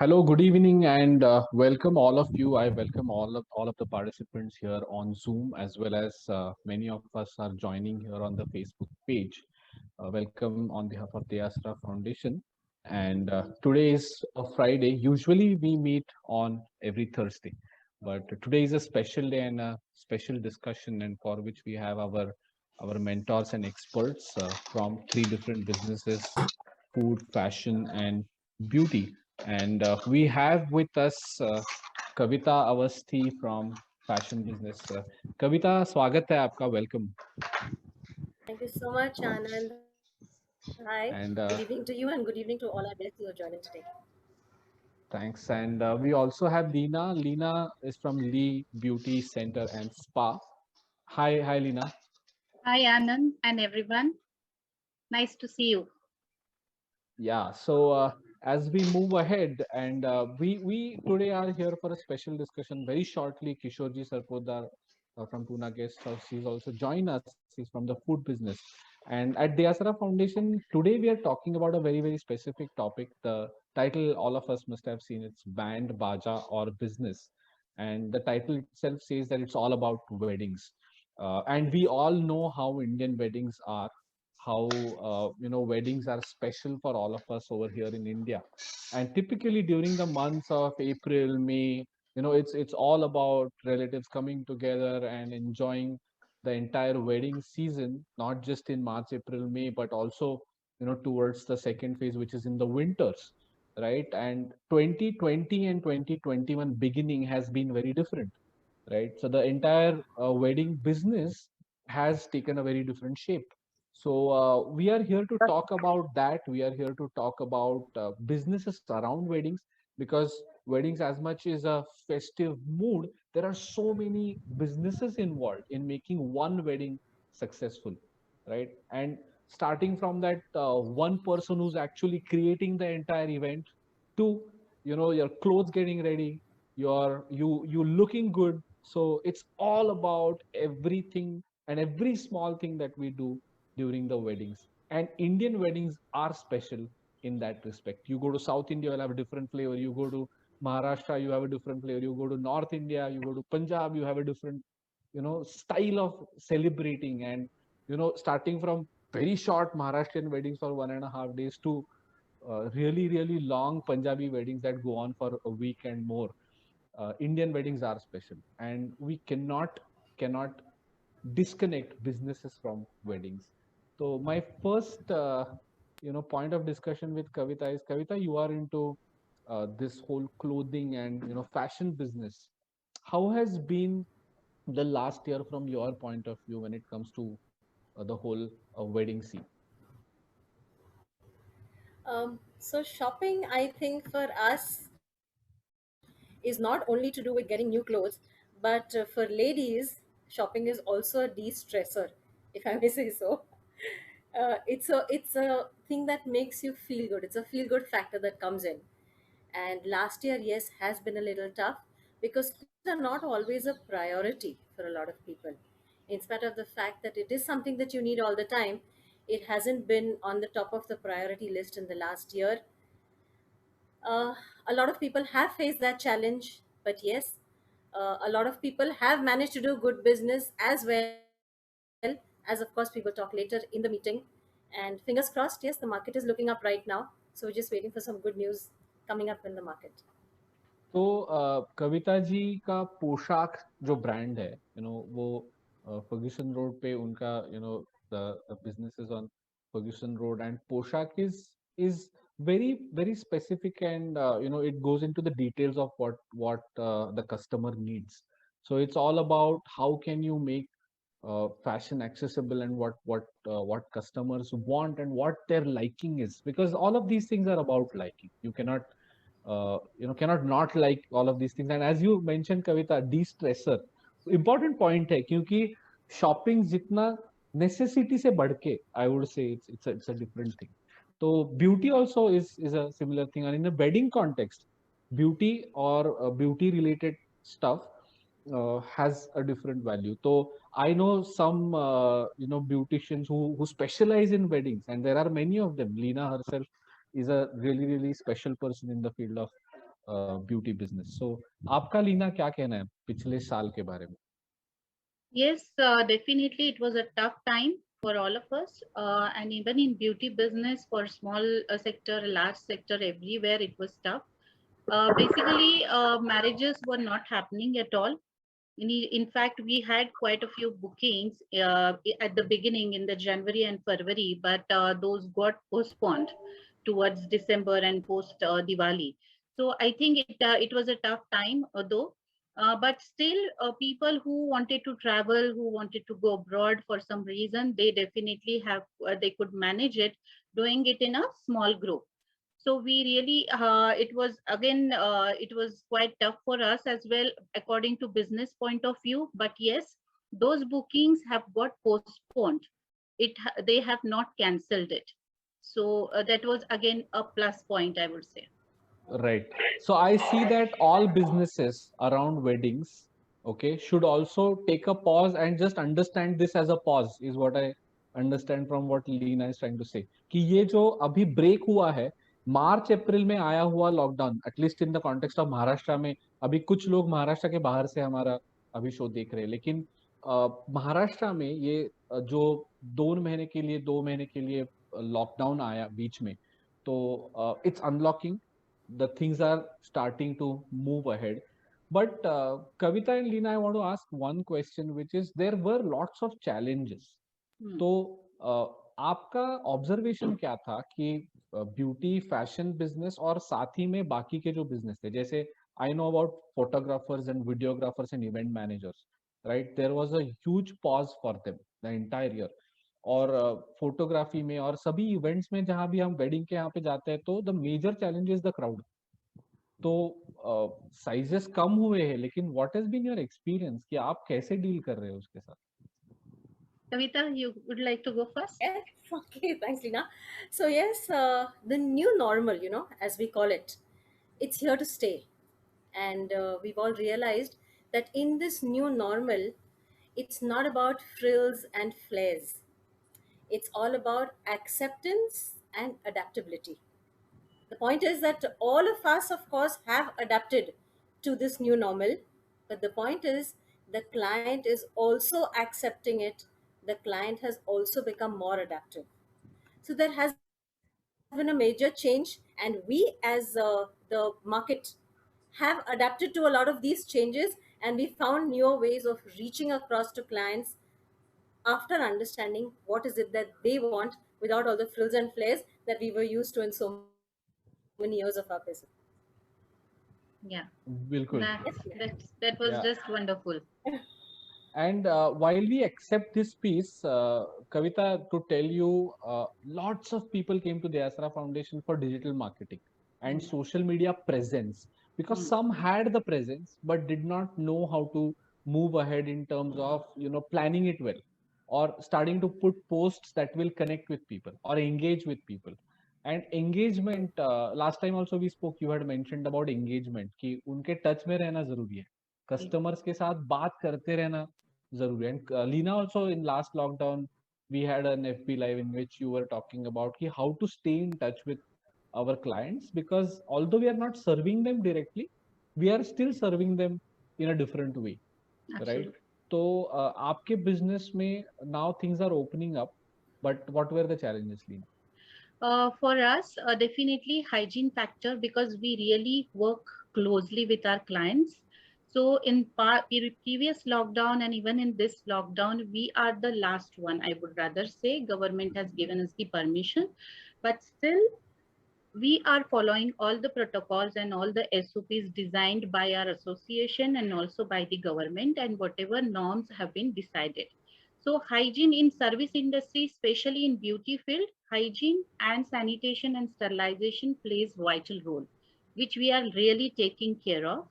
Hello, good evening, and welcome all of you. I welcome all of the participants here on Zoom, as well as many of us are joining here on the Facebook page. Welcome on behalf of the Asra Foundation. And today is a Friday. Usually we meet on every Thursday, but today is a special day and a special discussion, and for which we have our mentors and experts from three different businesses: food, fashion, and beauty. And we have with us Kavita Avasthi from Fashion Business. Kavita, स्वागत है आपका. Welcome. Thank you so much, Anand. Hi, good evening to you And and good evening to all our guests who are joining today. thanks. And we also have Lina. Lina is from Lee Beauty Center and Spa. Hi, Lina. Hi, Anand and everyone. Nice to see you. Yeah. So as we move ahead, and we today are here for a special discussion. Very shortly, Kishorji Sarpodar from Pune Guest House, he's also joined us. He's from the food business. And at the Asra Foundation, today we are talking about a very specific topic. The title all of us must have seen. It's Band, Baja, or Business. And the title itself says that it's all about weddings. And we all know how Indian weddings are, how weddings are special for all of us over here in India. And typically during the months of April, May, it's all about relatives coming together and enjoying the entire wedding season, not just in March, April, May, but also towards the second phase, which is in the winters, right? And 2020 and 2021 beginning has been very different, right? So the entire wedding business has taken a very different shape. So we are here to talk about that. We are here to talk about businesses around weddings, because weddings, as much as a festive mood, there are so many businesses involved in making one wedding successful, right? And starting from that one person who's actually creating the entire event, to your clothes getting ready, you looking good. So it's all about everything and every small thing that we do during the weddings. And Indian weddings are special in that respect. You go to South India, you'll have a different flavor. You go to Maharashtra, you have a different flavor. You go to North India, you go to Punjab, you have a different style of celebrating. And starting from very short Maharashtrian weddings for 1.5 days to really long Punjabi weddings that go on for a week and more. Indian weddings are special, and we cannot disconnect businesses from weddings. So my first point of discussion with Kavita is, Kavita, you are into this whole clothing and fashion business. How has been the last year from your point of view when it comes to the whole wedding scene? So, shopping, I think for us, is not only to do with getting new clothes, but for ladies, shopping is also a de-stressor, if I may say so. It's a thing that makes you feel good. It's a feel good factor that comes in. And last year, yes, has been a little tough because clothes are not always a priority for a lot of people. In spite of the fact that it is something that you need all the time, it hasn't been on the top of the priority list in the last year. uh, a lot of people have faced that challenge, but yes, a lot of people have managed to do good business as well, as of course we will talk later in the meeting. And fingers crossed, yes, the market is looking up right now. So we're just waiting for some good news coming up in the market. तो कविता जी का पोशाक जो brand है, वो Fergusson road पे उनका, the business is on Ferguson road, and Poshak is very specific, and it goes into the details of what the customer needs. So it's all about how can you make fashion accessible, and what customers want and what their liking is, because all of these things are about liking. You cannot not like all of these things. And as you mentioned, Kavita, de-stressor important point है, क्योंकि shopping जितना necessity से बढ़ के, I would say it's a different thing. So beauty also is a similar thing, and in a wedding context, beauty or beauty related stuff has a different value. So I know some beauticians who specialize in weddings, and there are many of them. Lena herself is a really special person in the field of beauty business. So आपका लीना क्या कहना है पिछले साल के बारे में? Yes, definitely it was a tough time for all of us. And even in beauty business, for small sector, large sector, everywhere it was tough. Basically, marriages were not happening at all. In fact, we had quite a few bookings at the beginning in the January and February, but those got postponed towards December and post Diwali. So I think it was a tough time, though. But still, people who wanted to travel, who wanted to go abroad for some reason, they definitely have they could manage it, doing it in a small group. So we really it was again it was quite tough for us as well according to business point of view, but yes, those bookings have got postponed. They have not cancelled it. So that was again a plus point, I would say. Right. So I see that all businesses around weddings, okay, should also take a pause and just understand this as a pause, is what I understand from what Leena is trying to say. कि ये जो अभी break हुआ है, मार्च अप्रैल में आया हुआ lockdown, at least in the context of Maharashtra में, अभी कुछ लोग महाराष्ट्र के बाहर से हमारा अभी शो देख रहे हैं, लेकिन महाराष्ट्र में ये जो 2 महीने के लिए लॉकडाउन आया बीच में, तो it's unlocking, the things are starting to move ahead. But Kavita and Leena, I want to ask one question, which is there were lots of challenges. तो आपका ऑब्जर्वेशन क्या था कि ब्यूटी फैशन बिजनेस और साथ ही में बाकी के जो बिजनेस थे, जैसे I know about photographers and videographers and event managers, right, there was a huge pause for them the entire year. और फोटोग्राफी में और सभी इवेंट्स में जहां भी हम वेडिंग के यहाँ पे जाते हैं, तो the major challenge is the crowd. तो साइजेस कम हुए हैं, लेकिन what has been your experience कि आप कैसे डील कर रहे हो उसके साथ? Kavita, you would like to go first? Yes, okay, thanks, Lina. So, yes, the new normal, as we call it, it's here to stay. And we've all realized that in this new normal, it's not about frills and flares, it's all about acceptance and adaptability. The point is that all of us, of course, have adapted to this new normal, but the point is the client is also accepting it. The client has also become more adaptive. So there has been a major change, and we, as the market, have adapted to a lot of these changes, and we found newer ways of reaching across to clients after understanding what is it that they want without all the frills and flares that we were used to in so many years of our business. Yeah, बिल्कुल. that was Yeah. just wonderful. And while we accept this piece, Kavita, to tell you, lots of people came to the Asra Foundation for digital marketing and social media presence, because some had the presence but did not know how to move ahead in terms of planning it well, or starting to put posts that will connect with people or engage with people. And engagement, last time also we spoke, you had mentioned about engagement कि उनके touch में रहना जरूरी है, customers के साथ बात करते रहना जरूरी है. And Leena, also in last lockdown we had an FB live in which you were talking about कि how to stay in touch with our clients, because although we are not serving them directly, we are still serving them in a different way, right? Absolutely. तो आपके business में now things are opening up, but what were the challenges, Leena? For us, definitely hygiene factor, because we really work closely with our clients. So in previous lockdown and even in this lockdown, we are the last one. I would rather say government has given us the permission, but still we are following all the protocols and all the SOPs designed by our association and also by the government, and whatever norms have been decided. So hygiene in service industry, especially in beauty field, hygiene and sanitation and sterilization plays vital role, which we are really taking care of.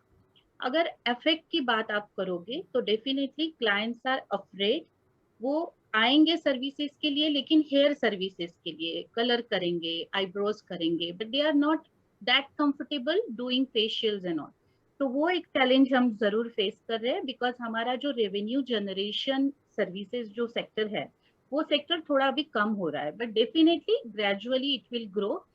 अगर effect की बात आप करोगे तो definitely clients are afraid. वो आएंगे services के लिए, लेकिन हेयर सर्विसेज के लिए कलर करेंगे, आईब्रोज करेंगे, but they are not that comfortable doing facials and all. तो वो एक चैलेंज हम जरूर फेस कर रहे हैं, बिकॉज हमारा जो रेवेन्यू जनरेशन सर्विसेज जो सेक्टर है, वो सेक्टर थोड़ा अभी कम हो रहा है, but definitely gradually it will grow.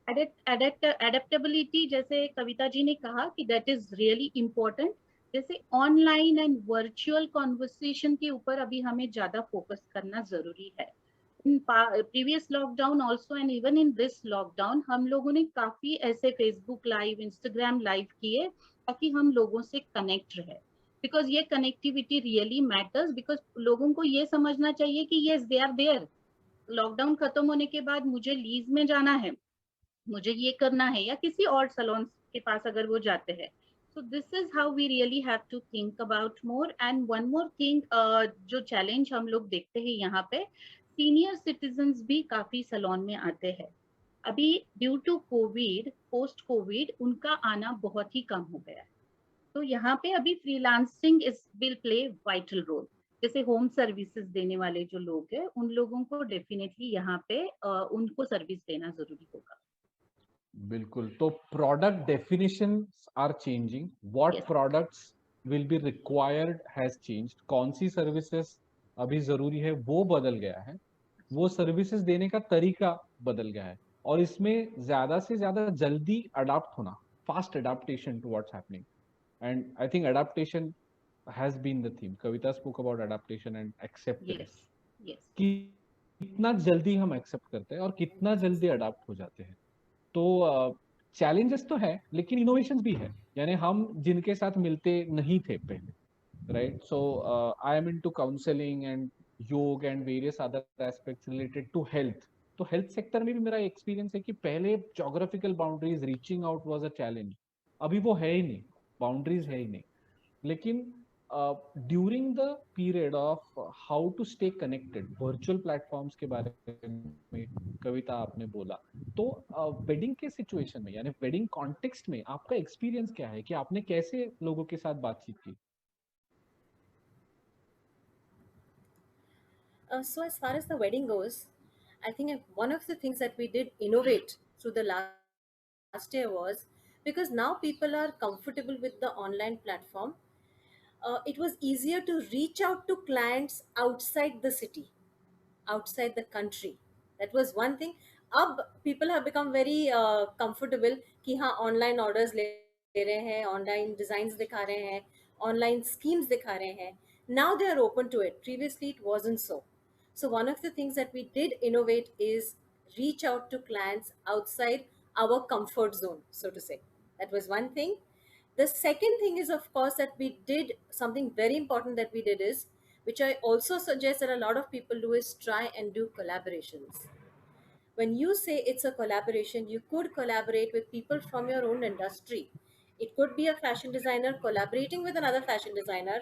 Adaptability, जैसे कविता जी ने कहा कि दैट इज रियली इम्पोर्टेंट। जैसे ऑनलाइन एंड वर्चुअल कॉन्वर्सेशन के ऊपर अभी हमें ज्यादा फोकस करना जरूरी है। In previous lockdown also and even in this lockdown हम लोगों ने काफी ऐसे फेसबुक लाइव, इंस्टाग्राम लाइव किए ताकि हम लोगों से कनेक्ट रहे, बिकॉज ये कनेक्टिविटी रियली मैटर्स। बिकॉज लोगों को ये समझना चाहिए कि yes they are there. Lockdown खत्म होने के बाद मुझे लीज में जाना है, मुझे ये करना है, या किसी और सलोन के पास अगर वो जाते हैं। So this is how we really have to think about more. And one more thing, जो चैलेंज हम लोग देखते हैं यहाँ पे, सीनियर सिटीजन्स भी काफी सलोन में आते हैं। अभी due to Covid, post Covid उनका आना बहुत ही कम हो गया है। तो यहाँ पे अभी freelancing is will play vital role. जैसे होम सर्विसेज देने वाले जो लोग हैं उन लोगों को डेफिनेटली यहाँ पे उनको सर्विस देना जरूरी होगा। बिल्कुल। तो product definitions are changing, what yes, products will be required has changed, कौन सी सर्विसेज अभी जरूरी है वो बदल गया है, वो सर्विसेज देने का तरीका बदल गया है, और इसमें ज्यादा से ज्यादा जल्दी अडाप्ट होना, fast adaptation to what's happening, and I think adaptation has been the theme. Kavita spoke about adaptation and acceptance. Yes, yes. कि कितना जल्दी हम एक्सेप्ट करते हैं और कितना जल्दी अडाप्ट हो जाते हैं। तो चैलेंजेस तो है, लेकिन इनोवेशंस भी है, यानी हम जिनके साथ मिलते नहीं थे पहले, right? So I am into counselling and yoga and various other aspects related to health. तो हेल्थ सेक्टर में भी मेरा एक्सपीरियंस है कि पहले geographical boundaries, reaching out was a challenge, अभी वो है ही नहीं, बाउंड्रीज है ही नहीं। लेकिन during the period of how to stay connected, virtual platforms के बारे में कविता आपने बोला, तो वेडिंग के सिचुएशन में, यानी वेडिंग कॉन्टेक्स्ट में आपका एक्सपीरियंस क्या है कि आपने कैसे लोगों के साथ बातचीत की? So as far as the wedding goes, I think one of the things that we did innovate through the last year was because now people are comfortable with the online platform. It was easier to reach out to clients outside the city, outside the country. That was one thing. अब people have become very comfortable कि हाँ online orders ले रहे हैं, online designs दिखा रहे हैं, online schemes दिखा रहे हैं. Now they are open to it. Previously it wasn't so. So one of the things that we did innovate is reach out to clients outside our comfort zone, so to say. That was one thing. The second thing is, of course, that we did something very important that we did is, which I also suggest that a lot of people do, is try and do collaborations. When you say it's a collaboration, you could collaborate with people from your own industry. It could be a fashion designer collaborating with another fashion designer,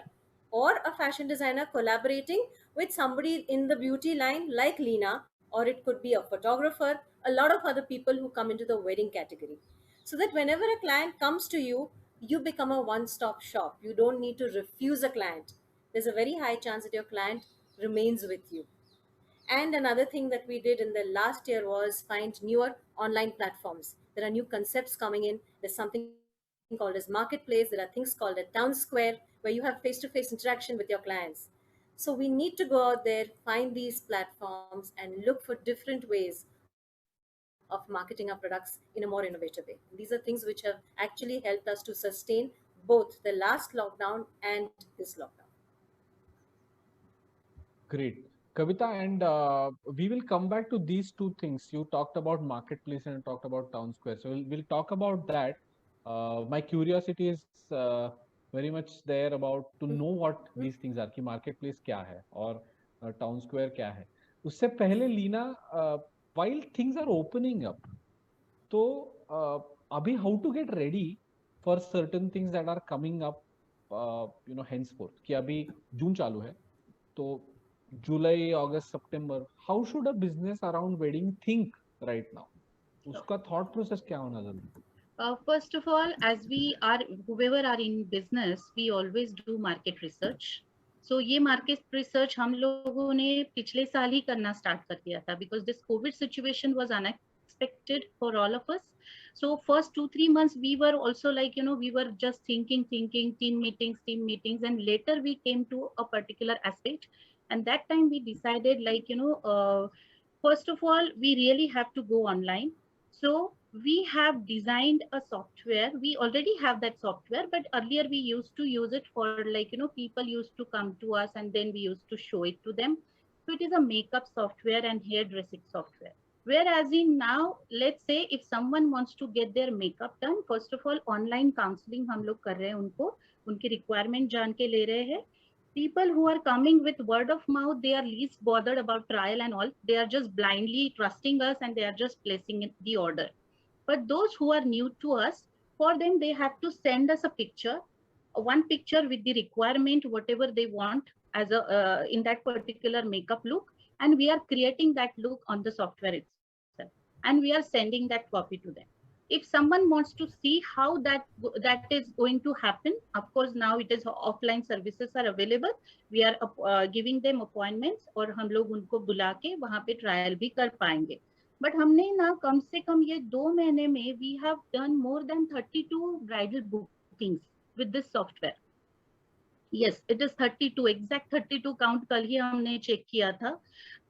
or a fashion designer collaborating with somebody in the beauty line like Lena, or it could be a photographer, a lot of other people who come into the wedding category. So that whenever a client comes to you, you become a one stop shop. You don't need to refuse a client. There's a very high chance that your client remains with you. And another thing that we did in the last year was find newer online platforms. There are new concepts coming in. There's something called as marketplace. There are things called a town square where you have face-to-face interaction with your clients. So we need to go out there, find these platforms, and look for different ways of marketing our products in a more innovative way. These are things which have actually helped us to sustain both the last lockdown and this lockdown. Great. Kavita, and we will come back to these two things. You talked about marketplace and talked about town square. So we'll talk about that. My curiosity is very much there about to know what these things are, कि marketplace क्या है और town square क्या है. उससे पहले Leena, while things are opening up, तो अभी how to get ready for certain things that are coming up, henceforth, कि अभी जून चालू है, तो जुलाई, अगस्त, सितंबर, how should a business around wedding think right now? उसका थॉट प्रोसेस क्या होना जरूरी है? First of all, as we are, whoever are in business, we always do market research. So ये market research हम लोगों ने पिछले साल ही करना start कर दिया था, because this COVID situation was unexpected for all of us. So first 2-3 months we were also like, we were just thinking, team meetings, and later we came to a particular aspect, and that time we decided like, first of all, we really have to go online. So we have designed a software. We already have that software, but earlier we used to use it for, like, people used to come to us and then we used to show it to them. So it is a makeup software and hairdressing software. Whereas in now, let's say if someone wants to get their makeup done, first of all, online counseling हम लोग कर रहे हैं उनको, उनकी requirement जान के ले रहे हैं. People who are coming with word of mouth, they are least bothered about trial and all. They are just blindly trusting us and they are just placing the order. But those who are new to us, for them, they have to send us a picture, one picture with the requirement, whatever they want as a in that particular makeup look, and we are creating that look on the software itself, and we are sending that copy to them. If someone wants to see how that is going to happen, of course now it is offline services are available. We are giving them appointments और हम लोग उनको बुला के वहाँ पे trial भी कर पाएंगे. बट हमने ना कम से कम ये 2 महीने में we have done more than 32 bridal bookings with this software. Yes, it is 32, exact 32 count कल ही हमने चेक किया था.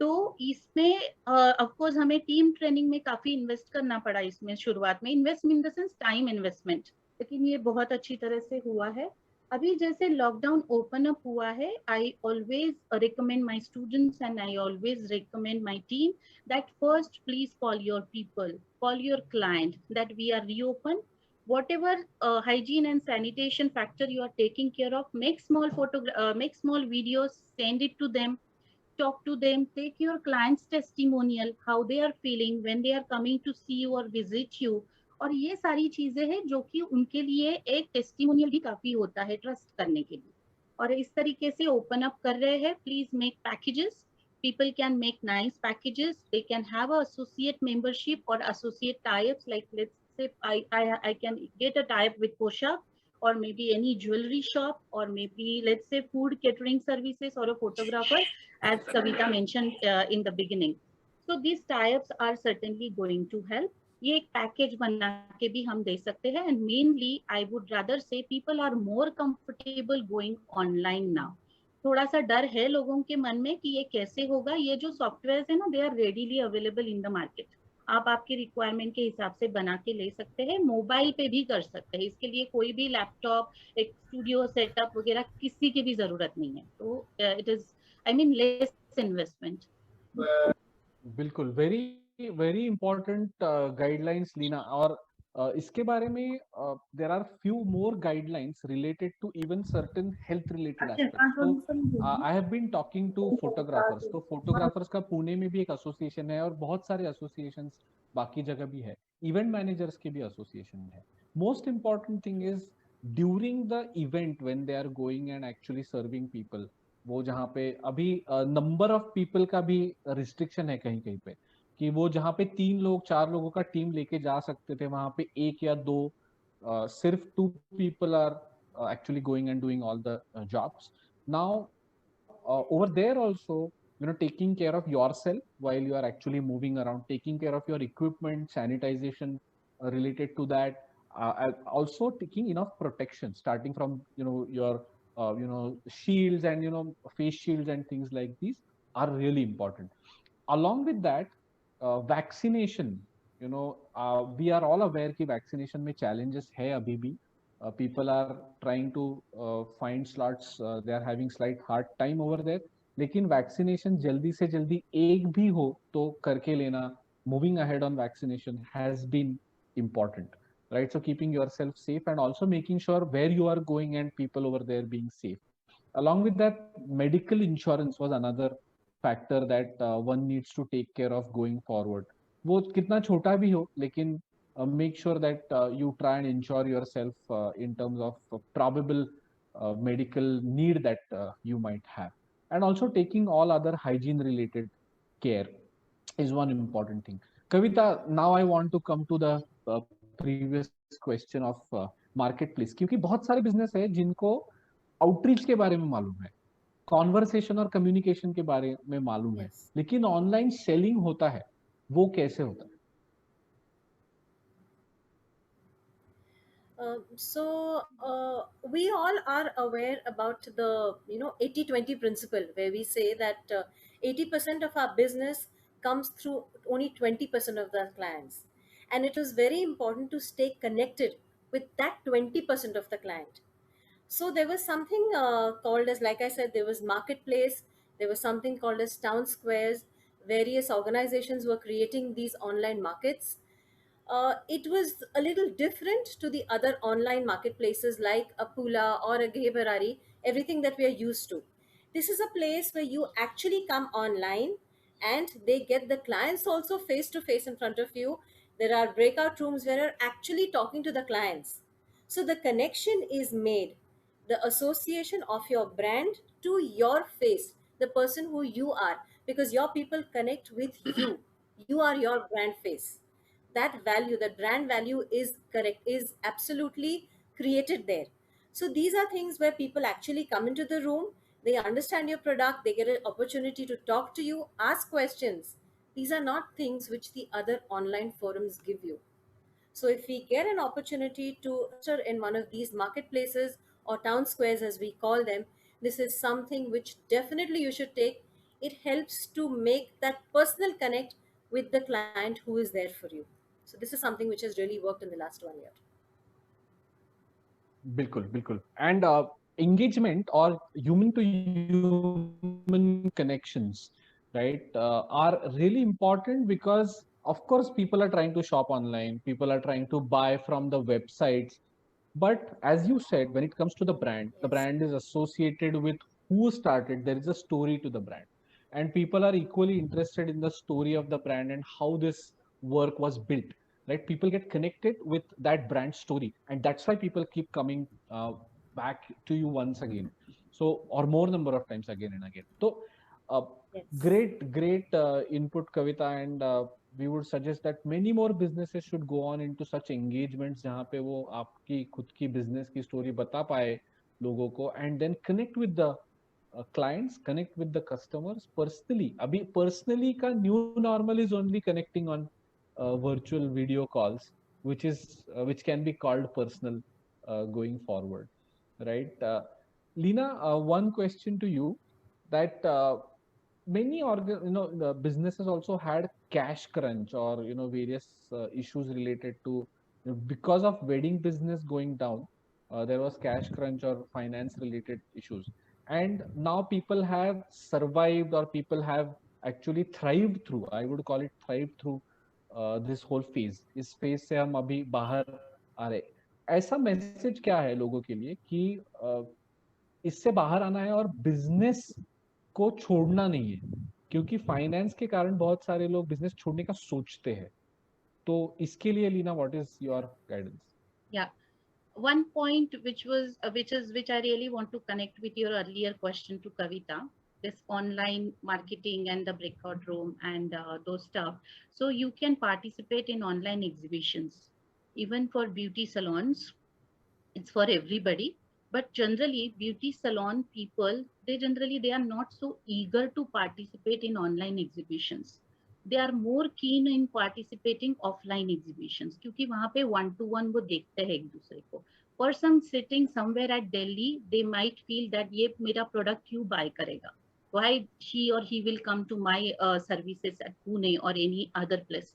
तो इसमें ऑफ कोर्स हमें टीम ट्रेनिंग में काफी इन्वेस्ट करना पड़ा. इसमें शुरुआत में invest in the sense time investment, लेकिन ये बहुत अच्छी तरह से हुआ है. अभी जैसे लॉकडाउन ओपन अप हुआ है, I always recommend my students and I always recommend my team that first please call your people, call your client that we are reopen. Whatever hygiene and sanitation factor you are taking care of, make small videos, send it to them, talk to them, take your clients testimonial, how they are feeling when they are coming to see you or visit you. और ये सारी चीजें हैं जो कि उनके लिए एक टेस्टिमोनियल भी काफी होता है ट्रस्ट करने के लिए. और इस तरीके से ओपन अप कर रहे हैं. Please make packages. People can make nice packages. They can have a associate membership or associate tie-ups. Like let's say I can get a tie-up with Poshak or maybe any jewelry shop or maybe let's say food catering services or a photographer, as Kavita mentioned in the beginning. So these tie-ups are certainly going to help. ये एक package बना के भी हम दे सकते हैं. And mainly I would rather say people are more comfortable going online now. थोड़ा सा डर है लोगों के मन में कि ये कैसे होगा. ये जो सॉफ्टवेयर है ना, they are readily available in the market. आप आपकी रिक्वायरमेंट के हिसाब से बना के ले सकते हैं. मोबाइल पे भी कर सकते हैं. इसके लिए कोई भी लैपटॉप, एक स्टूडियो सेटअप वगैरह किसी की भी जरूरत नहीं है. तो it is, I mean, less investment. बिल्कुल, very very important guidelines Leena. और इसके बारे में there are few more guidelines related to even certain health related aspects. तो I have been talking to photographers. तो फोटोग्राफर्स का पुणे में भी एक एसोसिएशन है और बहुत सारे एसोसिएशंस बाकी जगह भी है. इवेंट मैनेजर्स के भी एसोसिएशन है. Most important thing is during the event when they are going and actually serving people, वो जहाँ पे अभी नंबर ऑफ पीपल का भी रिस्ट्रिक्शन है कहीं कहीं पे, कि वो जहाँ पे 3 लोग 4 लोगों का टीम लेके जा सकते थे, वहां पे 1 या 2, सिर्फ 2 people are actually going and doing all the jobs. Now over there also, taking care of yourself while you are actually moving around, taking care of your equipment, sanitization related to that, also taking enough protection starting from your shields and face shields and things like these are really important. Along with that, vaccination, we are all aware कि vaccination में challenges है अभी भी. People are trying to find slots, they are having slight hard time over there. लेकिन vaccination जल्दी से जल्दी एक भी हो तो करके लेना, moving ahead on vaccination has been important, right? So keeping yourself safe and also making sure where you are going and people over there being safe. Along with that, medical insurance was another factor that one needs to take care of going forward. वो कितना छोटा भी हो, लेकिन make sure that you try and insure yourself in terms of probable medical need that you might have. And also taking all other hygiene related care is one important thing. Kavita, now I want to come to the previous question of marketplace, क्योंकि बहुत सारे business है जिनको outreach के बारे में मालूम है, कॉन्वर्सेशन और कम्युनिकेशन के बारे में मालूम है, Yes. लेकिन ऑनलाइन सेलिंग होता है, वो कैसे होता है? We all are aware about the 80-20 principle, where we say that 80% of our business comes through only 20% of the clients. and it was very important to stay connected with that 20% of the client. So there was something called as, like I said, there was marketplace, there was something called as town squares. Various organizations were creating these online markets. It was a little different to the other online marketplaces like a Pula or a Gebarari, everything that we are used to. This is a place where you actually come online and they get the clients also face to face in front of you. There are breakout rooms where you're actually talking to the clients. So the connection is made, the association of your brand to your face, the person who you are, because your people connect with you. You are your brand face. That value, that brand value is correct, is absolutely created there. So these are things where people actually come into the room, they understand your product, they get an opportunity to talk to you, ask questions. These are not things which the other online forums give you. So if we get an opportunity to enter in one of these marketplaces or town squares as we call them, this is something which definitely you should take. It helps to make that personal connect with the client who is there for you. So this is something which has really worked in the last 1 year. बिल्कुल बिल्कुल and engagement or human to human connections, right, are really important because of course people are trying to shop online, people are trying to buy from the websites, but as you said, when it comes to the Yes. brand is associated with who started. There is a story to the brand, and people are equally interested in the story of the brand and how this work was built, right? People get connected with that brand story, and that's why people keep coming back to you once again, so or more number of times again and again. So uh, Yes. great input, Kavita, and we would suggest that many more businesses should go on into such engagements जहाँ पे वो आपकी खुद की business की story बता पाए लोगों को, and then connect with the clients, connect with the customers personally. Abhi personally ka new normal is only connecting on virtual video calls, which can be called personal going forward, right? Lina, one question to you, that many the businesses also had cash crunch, or various issues related to, because of wedding business going down, there was cash crunch or finance related issues, and now people have survived, or people have actually thrived through, I would call it thrived through this whole phase. इस phase से हम अभी बाहर आ रहे, ऐसा message क्या है लोगों के लिए कि इससे बाहर आना है और बिजनेस को छोड़ना नहीं है, क्योंकि फाइनेंस के कारण बहुत सारे लोग बिजनेस छोड़ने का सोचते हैं, तो इसके लिए Leena, what is your guidance? Yeah. One point which I really want to connect with your earlier question to Kavita, this online marketing and the breakout room and those stuff. So you can participate in online exhibitions, even for beauty salons. It's for everybody, but generally beauty salon people, they are not so eager to participate in online exhibitions. They are more keen in participating offline exhibitions क्योंकि वहाँ पे one to one वो देखते हैं एक दूसरे को. Person sitting somewhere at Delhi, they might feel that ये मेरा product क्यों buy करेगा, why she or he will come to my services at Pune or any other places.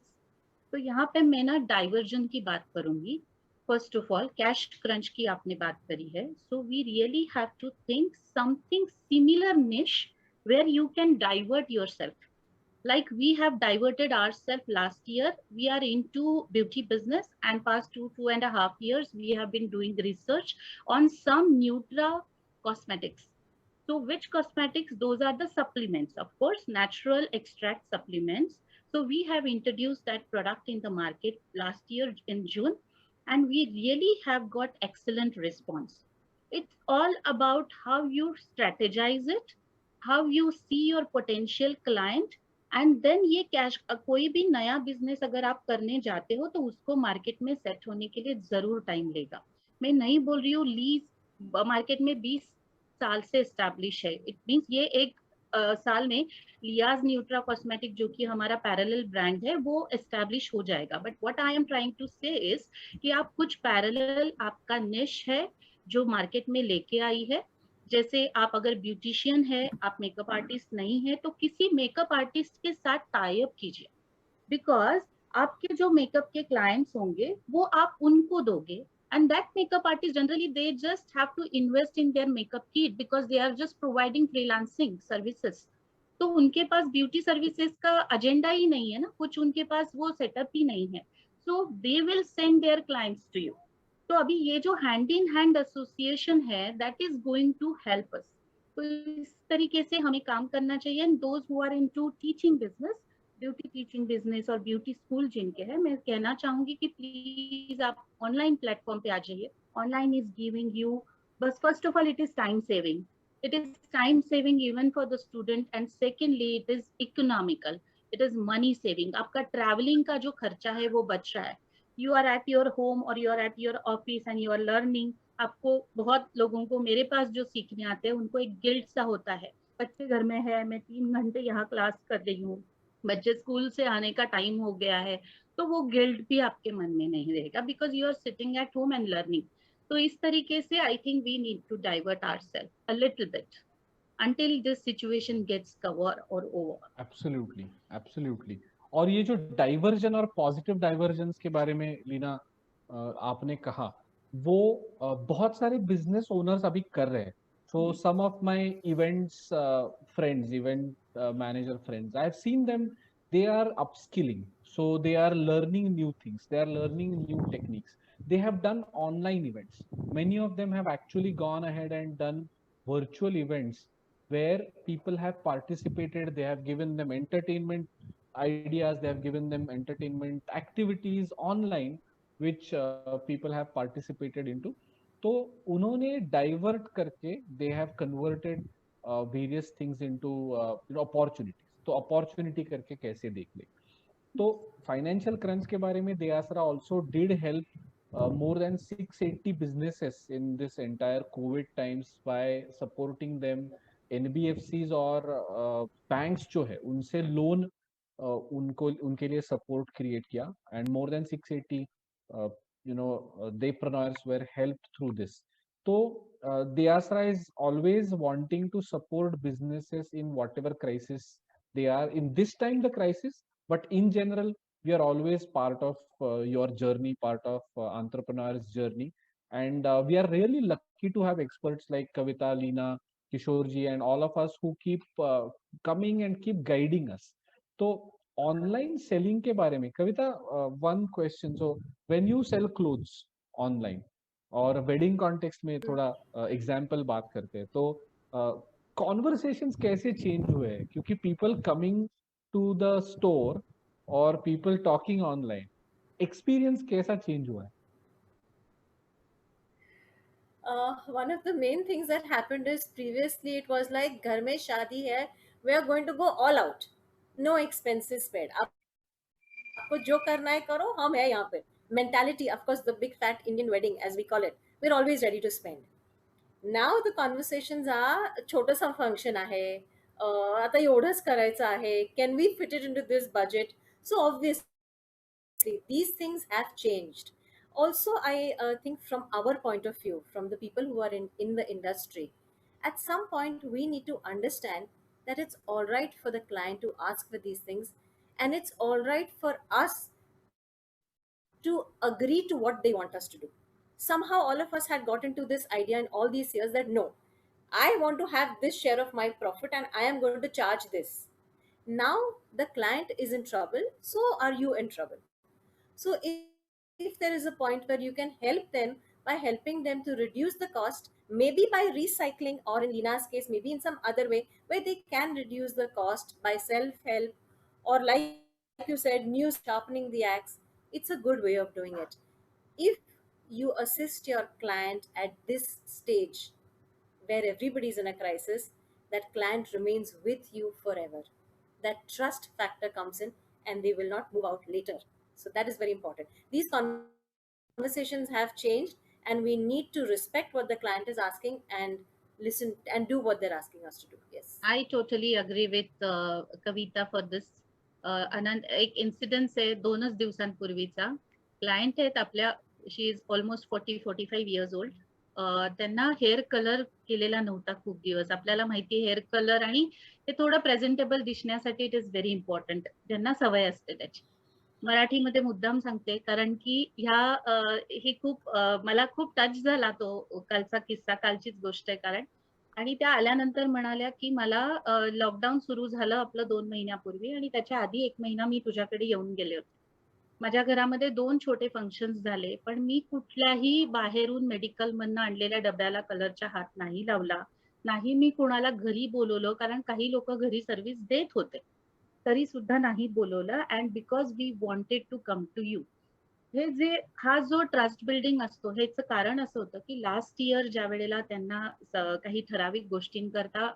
तो यहाँ पे मैं ना डाइवर्जन की बात करूंगी. First of all cash crunch की आपने बात करी है, so we really have to think something similar niche where you can divert yourself. Like we have diverted ourselves last year, we are into beauty business, and past 2.5 years we have been doing research on some nutra cosmetics. So which cosmetics? Those are the supplements, of course, natural extract supplements. So we have introduced that product in the market last year in June, and we really have got excellent response. It's all about how you strategize it, how you see your potential client, and then ये cash. कोई भी नया business अगर आप करने जाते हो तो उसको मार्केट में सेट होने के लिए जरूर टाइम लेगा. मैं नहीं बोल रही हूँ लीज मार्केट में 20 साल से एस्टैब्लिश है. इट मींस ये एक साल में लियाज न्यूट्रा कॉस्मेटिक जो कि हमारा पैरेलल ब्रांड है वो एस्टैब्लिश हो जाएगा. But what I am trying to say is कि आप कुछ पैरेलल आपका निश है जो मार्केट में लेके आई है. जैसे आप अगर ब्यूटिशियन है, आप मेकअप आर्टिस्ट नहीं है, तो किसी मेकअप आर्टिस्ट के साथ टाई अप कीजिए, बिकॉज आपके जो मेकअप के क्लाइंट्स होंगे वो आप उनको दोगे, and that makeup artist generally they just have to invest in their makeup kit because they are just providing freelancing services. तो उनके पास ब्यूटी सर्विसेज का एजेंडा ही नहीं है ना, कुछ उनके पास वो सेटअप ही नहीं है, so they will send their clients to you. तो अभी ये जो हैंड इन हैंड एसोसिएशन है that is going to help us. तो इस तरीके से हमें काम करना चाहिए. And those who are into teaching business, beauty teaching business और ब्यूटी स्कूल जिनके हैं, मैं कहना चाहूंगी कि प्लीज आप ऑनलाइन प्लेटफॉर्म पे आ जाइए. ऑनलाइन इज गिविंग यू, बस first of all it is time saving. It is time saving even for the student, and secondly it is economical, it is money saving. आपका traveling का जो खर्चा है वो बच रहा है. You are at your home or you are at your office and you are learning. आपको बहुत लोगों को मेरे पास जो सीखने आते हैं उनको एक गिल्ट सा होता है, बच्चे घर में है, मैं 3 घंटे यहाँ क्लास कर रही हूँ, बच्चे स्कूल से आने का टाइम हो गया है, तो वो गिल्ट भी आपके मन में नहीं रहेगा because you are sitting at home and learning. तो इस तरीके से I think we need to divert ourself a little bit until this situation gets covered or over. Absolutely, absolutely. और ये जो डाइवर्जन और पॉजिटिव डाइवर्जेंस के बारे में लीना आपने कहा, वो बहुत सारे बिजनेस ओनर्स अभी कर रहे हैं. So some of my events friends, event manager friends, I have seen them, they are upskilling, so they are learning new things, they are learning new techniques, they have done online events. Many of them have actually gone ahead and done virtual events where people have participated, they have given them entertainment ideas, they have given them entertainment activities online which people have participated into. तो उन्होंने divert करके they have converted various things into opportunities. तो opportunity करके कैसे देख ले. तो financial crunch के बारे में दयासरा also did help more than 680 businesses in this entire COVID times by supporting them. NBFCs और banks जो है उनसे लोन उनको उनके लिए सपोर्ट क्रिएट किया, and more than 680 entrepreneurs were helped through this. तो Dayasra is always wanting to support businesses in whatever crisis they are in. This time the crisis, but in general we are always part of your journey, part of entrepreneurs journey, and we are really lucky to have experts like Kavita, Leena, Kishore and all of us who keep coming and keep guiding us. So online selling के बारे में कविता, one question. So when you sell clothes online और wedding context में थोड़ा example बात करते हैं, तो कॉन्वर्सेशंस कैसे चेंज हुए हैं, क्योंकि people coming to the store और पीपल टॉकिंग ऑनलाइन, एक्सपीरियंस कैसा चेंज हुआ है? One of the main things that happened is previously it was like घर में शादी है, we are going to go all out, no expenses spared, आपको जो करना है करो, हम है यहाँ पे. Mentality, of course, the big fat Indian wedding as we call it, we're always ready to spend. Now the conversations are छोटंसं फंक्शन आहे, आता एवढंच करायचं आहे, can we fit it into this budget? So obviously these things have changed. Also, I think from our point of view, from the people who are in the industry, at some point we need to understand that it's all right for the client to ask for these things, and it's all right for us to agree to what they want us to do. Somehow all of us had gotten to this idea in all these years that no, I want to have this share of my profit and I am going to charge this. Now the client is in trouble, so are you in trouble. So if there is a point where you can help them by helping them to reduce the cost, maybe by recycling, or in Lina's case, maybe in some other way where they can reduce the cost by self help, or like you said, new skills, sharpening the axe, it's a good way of doing it. If you assist your client at this stage where everybody is in a crisis, that client remains with you forever. That trust factor comes in and they will not move out later. So that is very important. These conversations have changed and we need to respect what the client is asking and listen and do what they're asking us to do. Yes. I totally agree with Kavita for this. आनंद, एक incidence आहे 2च दिवसांपूर्वीचा. Client आहेत आपल्या, she is almost 40-45 years old. त्यांना hair colour केलेला नव्हता खूप दिवस. आपल्याला माहिती हेअर कलर आणि ते थोडं प्रेझेंटेबल दिसण्यासाठी इट इज व्हेरी इम्पॉर्टंट, ज्यांना सवय असते त्याची. मराठीमध्ये मुद्दाम सांगते कारण की हे खूप मला खूप टच झाला तो कालचा किस्सा, कालचीच गोष्ट आहे कारण. आणि त्या आल्यानंतर म्हणाल्या की मला लॉकडाऊन सुरू झालं आपलं 2 महिन्यापूर्वी आणि त्याच्या आधी 1 महिना मी तुझ्याकडे येऊन गेले होते. माझ्या घरामध्ये 2 छोटे फंक्शन्स झाले, पण मी कुठल्याही बाहेरून मेडिकल मधनं आणलेल्या डब्याला कलरच्या हात नाही लावला. नाही मी कोणाला घरी बोलवलं, कारण काही लोक घरी सर्व्हिस देत होते. तरी सुद्धा नाही बोलवलं and because we wanted to come to you. हे जे हा जो ट्रस्ट बिल्डिंग असतो ह्याचं कारण असं होतं की लास्ट इयर ज्या वेळेला त्यांना काही ठराविक गोष्टींकरता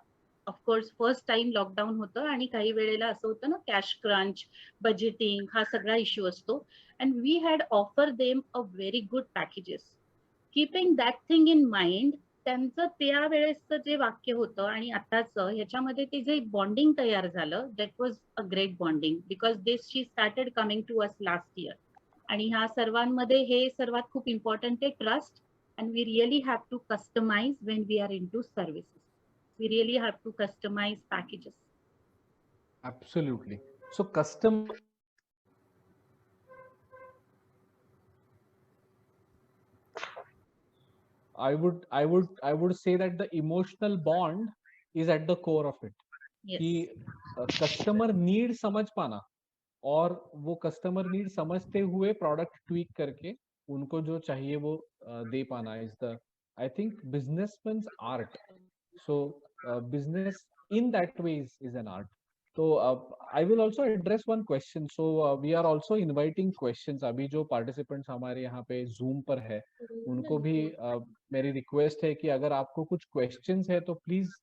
ऑफकोर्स फर्स्ट टाइम लॉकडाऊन होतं आणि काही वेळेला असं होतं ना कॅश क्रंच, बजेटिंग हा सगळा इश्यू असतो. And we had offer them a very good packages. Keeping that thing in mind, त्यांचं त्यावेळेसचं जे वाक्य होतं आणि आताचं ह्याच्यामध्ये ते जे बॉन्डिंग तयार झालं that was a great bonding because this she started coming to us last year. आणि ह्या सर्वांमध्ये हे सर्वात खूप इम्पॉर्टंट आहे trust. And we really have to customise when we are into services. We really have to customise packages. Absolutely. So custom I would say that the emotional bond is at the core of it. Yes. कि customer need समझ पाना और वो customer need समझते हुए product tweak करके उनको जो चाहिए वो दे पाना is the I think businessman's art. So business in that way is an art. So I will also address one question. So we are also inviting questions. अभी जो participants हमारे यहाँ पे Zoom पर है उनको भी मेरी request है कि अगर आपको कुछ questions है तो please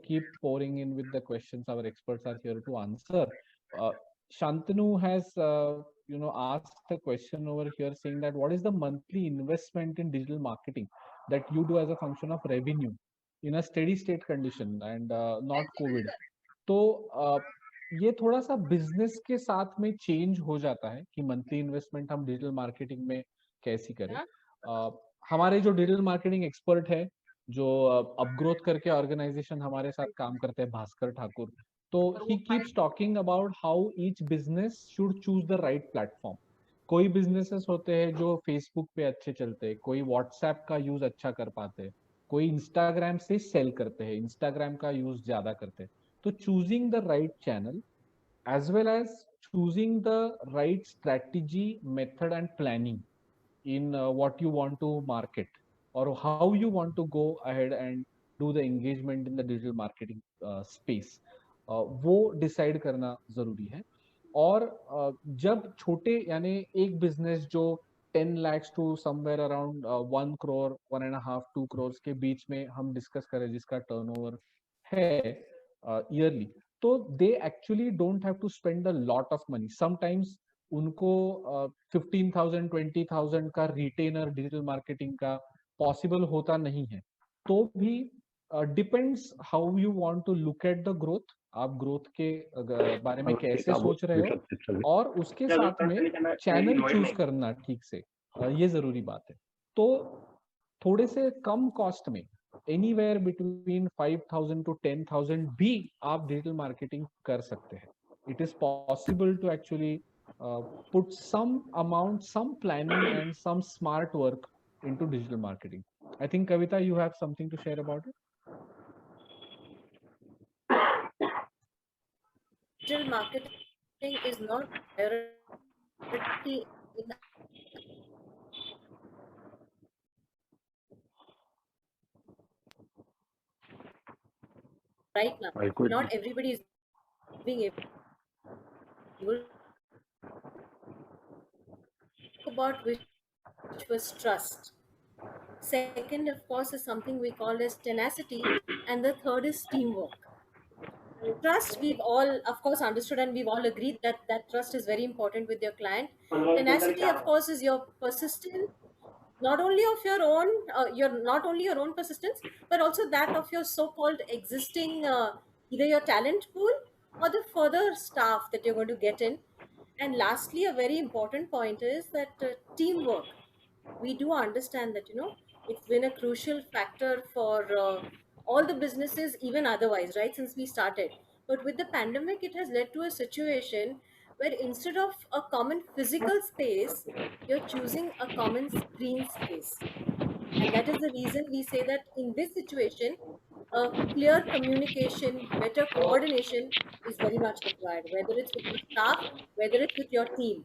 keep pouring in with the questions. Our experts are here to answer. Uh, Shantanu has asked a question over here saying that what is the monthly investment in digital marketing that you do as a function of revenue in a steady state condition and not COVID. तो ये थोड़ा सा business के साथ में change हो जाता है कि मंथली इन्वेस्टमेंट हम डिजिटल मार्केटिंग में कैसी करें. हमारे जो डिजिटल मार्केटिंग एक्सपर्ट है जो अपग्रोथ करके ऑर्गेनाइजेशन हमारे साथ काम करते हैं, भास्कर ठाकुर, तो he keeps talking about how each business should choose the right platform. कोई बिजनेसेस होते हैं जो फेसबुक पे अच्छे चलते हैं, कोई व्हाट्सएप का यूज अच्छा कर पाते हैं, कोई इंस्टाग्राम से सेल करते हैं, इंस्टाग्राम का यूज ज्यादा करते हैं. तो choosing the right channel as well as choosing the right strategy, method and planning in what you want to market or how you want to go ahead and do the engagement in the digital marketing space, वो decide करना जरूरी है. और जब छोटे यानी एक business जो 10 lakhs to somewhere around 1 crore 1.5 2 crores के बीच में हम डिस्कस करें जिसका टर्नओवर है ईयरली, तो they actually don't have to spend a lot of money. Sometimes उनको 15,000 20,000 का रिटेनर डिजिटल मार्केटिंग का पॉसिबल होता नहीं है. तो भी depends how you want to look at the growth. आप ग्रोथ के बारे में कैसे सोच रहे हो और उसके साथ में चैनल चूज करना ठीक से, ये जरूरी बात है. तो थोड़े से कम कॉस्ट में एनीवेयर बिटवीन 5,000 to 10,000 भी आप डिजिटल मार्केटिंग कर सकते हैं. It is possible to actually put some amount, some planning and some smart work into digital marketing. I think Kavita, you have something to share about it. Digital marketing is not priority in right now. Not everybody is being able about which was trust. Second, of course, is something we call as tenacity, and the third is teamwork. Trust, we've all, of course, understood and we've all agreed that that trust is very important with your client. Tenacity, of course, is your persistence, not only of your own, not only your own persistence, but also that of your so-called existing, either your talent pool or the further staff that you're going to get in. And lastly, a very important point is that teamwork. We do understand that it's been a crucial factor for all the businesses, even otherwise, right, since we started. But with the pandemic, it has led to a situation where instead of a common physical space, you're choosing a common screen space. And that is the reason we say that in this situation, clear communication, better coordination is very much required, whether it's with your staff, whether it's with your team.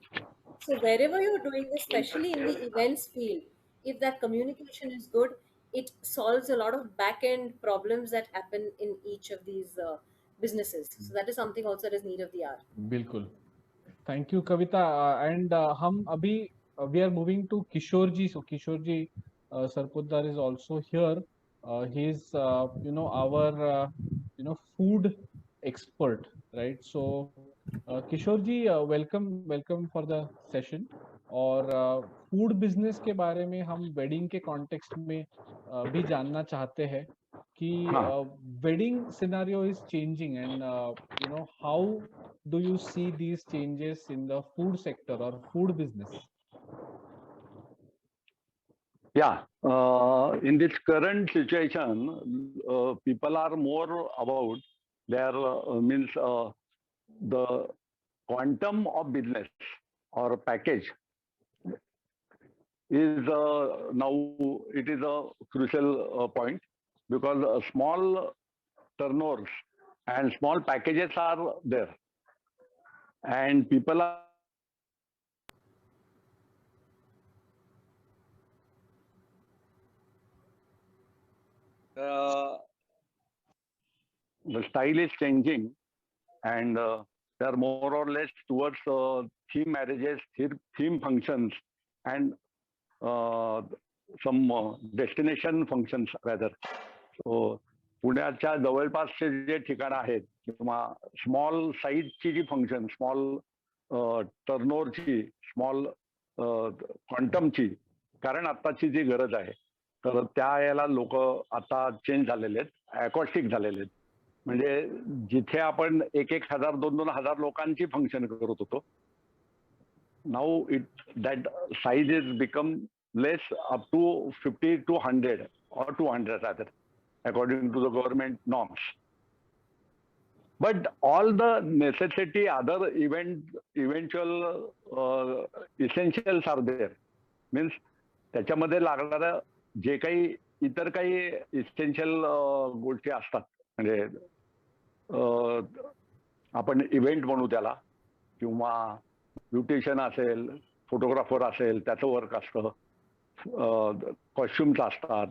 So wherever you're doing, especially in the events field, if that communication is good, it solves a lot of back end problems that happen in each of these businesses. So that is something also that is need of the hour. बिल्कुल. Thank you, Kavita. And हम अभी we are moving to Kishore ji. So Kishore ji Sarpotdar is also here. He is our food expert, right? So Kishore ji, welcome for the session. और food business के बारे में हम wedding के context में भी जानना चाहते हैं कि wedding scenario is changing and how do you see these changes in the food sector or food business? Yeah, in this current situation, people are more about their the quantum of business or package is now it is a crucial point, because small turnovers and small packages are there, and people are the style is changing, and they are more or less towards theme marriages, theme functions, and some destination functions rather. So पुण्याच्या जवळपासचे जे ठिकाण आहेत किंवा small साईजची जी function, small टर्नओव्हरची, small क्वांटमची, कारण आताची जी गरज आहे, तर त्या याला लोक आता चेंज झालेले आहेत, अकॉस्टिक झालेले आहेत. म्हणजे जिथे आपण 1,000 2,000 लोकांची फंक्शन करत होतो, now that size is become less up to 50 to 100 or 200 rather, according to the government norms. But all the necessity, other eventual essentials are there. Means त्याच्यामध्ये लागणारं जे काही इतर काही इसेन्शियल गोष्टी असतात, म्हणजे आपण इव्हेंट म्हणू त्याला, किंवा ब्युटिशियन असेल, फोटोग्राफर असेल, त्याचं वर्क असतं, कॉस्ट्युम्स असतात,